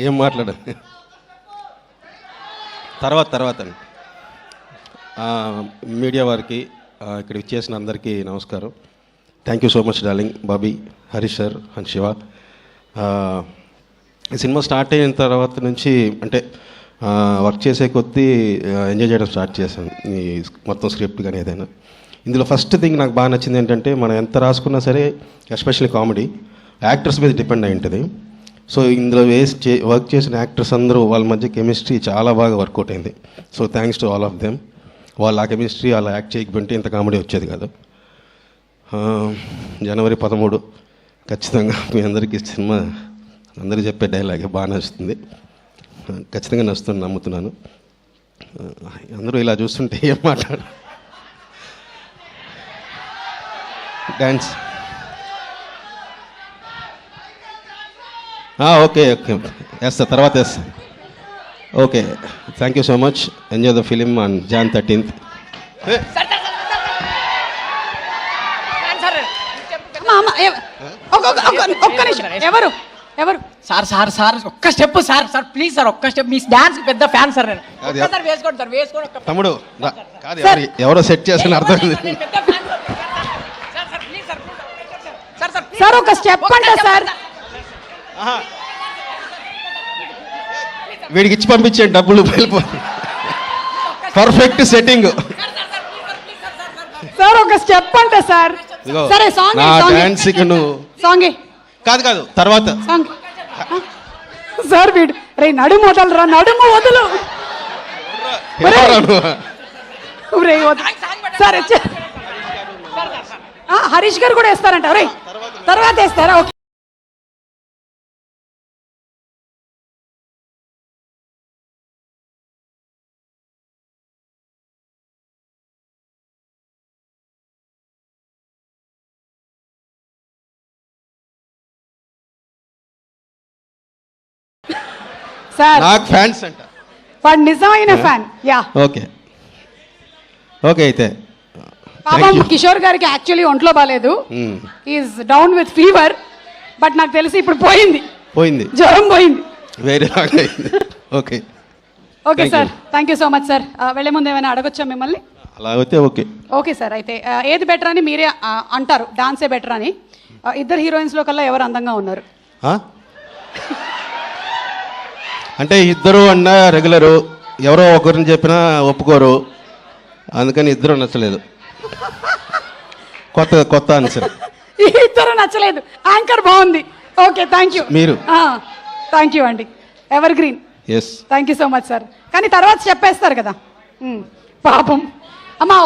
ఏం మాట్లాడాలి తర్వాత మీడియా వారికి ఇక్కడ ఇచ్చేసిన అందరికీ నమస్కారం. Thank you so much darling, Bobby, Harish sir and Shiva. ఈ సినిమా స్టార్ట్ అయిన తర్వాత నుంచి అంటే వర్క్ చేసే కొద్దీ ఎంజాయ్ చేయడం స్టార్ట్ చేశాను. ఈ మొత్తం స్క్రిప్ట్ కానీ ఏదైనా. ఇందులో ఫస్ట్ థింగ్ నాకు బాగా నచ్చింది ఏంటంటే, మనం ఎంత రాసుకున్నా సరే ఎస్పెషల్లీ కామెడీ యాక్టర్స్ మీద డిపెండ్ అయి ఉంటుంది. సో ఇందులో వర్క్ చేసిన యాక్టర్స్ అందరూ వాళ్ళ మధ్య కెమిస్ట్రీ చాలా బాగా వర్కౌట్ అయింది. So thanks to all of them. వాళ్ళ ఆ కెమిస్ట్రీ అలా యాక్ట్ చేయకపోతే ఇంత కామెడీ వచ్చేది కాదు. జనవరి 13 ఖచ్చితంగా మీ అందరికీ సినిమా అందరూ చెప్పే డైలాగే బాగా నచ్చుతుంది. ఖచ్చితంగా నచ్చుతుంది, నమ్ముతున్నాను. అందరూ ఇలా చూస్తుంటే ఏం మాట్లాడు. డాన్స్ ఓకే వేస్తా, తర్వాత వేస్తా. Okay, thank you so much. Enjoy the film on Jan 13th. ఎవరు సార్ ఒక్క స్టెప్ సార్ ప్లీజ్ సార్, ఒక్క స్టెప్. మీ డాన్స్ పెద్ద ఫ్యాన్ సార్ నేను. ఒక్కసారి వేసుకోండి సార్, వేసుకోండి. తమ్ముడు కాదు, ఎవరో సెట్ చేసిన అర్థం. సార్ ఒక స్టెప్ అంటే సార్ వీడికి ఇచ్చి పంపించండి డబ్బులు, వెళ్ళిపో. పర్ఫెక్ట్ సెట్టింగ్ సార్, ఒక స్టెప్ అంటే సార్. సరే సాంగ్ డాన్స్ సాంగ్ కాదు తర్వాత సాంగ్. సార్ వీడు రే నడుము వదలరా, నడుము వదులు. సరే హరీష్ గారు కూడా వేస్తారంట. రే తర్వాత వేస్తారా? ఓకే. సార్ నాకు ఫ్యాన్స్ అంట, వాడు నిజమైన ఫ్యాన్. యా ఓకే అయితే పాపం కిషోర్ గారికి యాక్చువల్లీ ఒంట్లో బాగాలేదు, is down with fever. But నాకు తెలిసి ఇప్పుడు పోయింది, జ్వరం పోయింది, వేరే okay okay sir. Thank you so much sir. వెళ్లే ముందు ఏమైనా అడగొచ్చా మిమ్మల్ని? అలా అయితే ఓకే. ఓకే సార్, అయితే ఏది బెటర్ అని మీరే అంటారు? డాన్సే బెటర్ అని. ఇద్దరు హీరోయిన్స్లో కల్లా ఎవరు అందంగా ఉన్నారు? అంటే ఇద్దరు అన్నా రెగ్యులరు, ఎవరో ఒకరిని చెప్పినా ఒప్పుకోరు, అందుకని ఇద్దరు నచ్చలేదు. కొత్త ఆన్సర్. ఇద్దరు నచ్చలేదు, యాంకర్ బాగుంది. Okay thank you. మీరు థ్యాంక్ యూ అండి, evergreen. Yes, thank you so much sir. కానీ తర్వాత చెప్పేస్తారు కదా పాపం. అమ్మా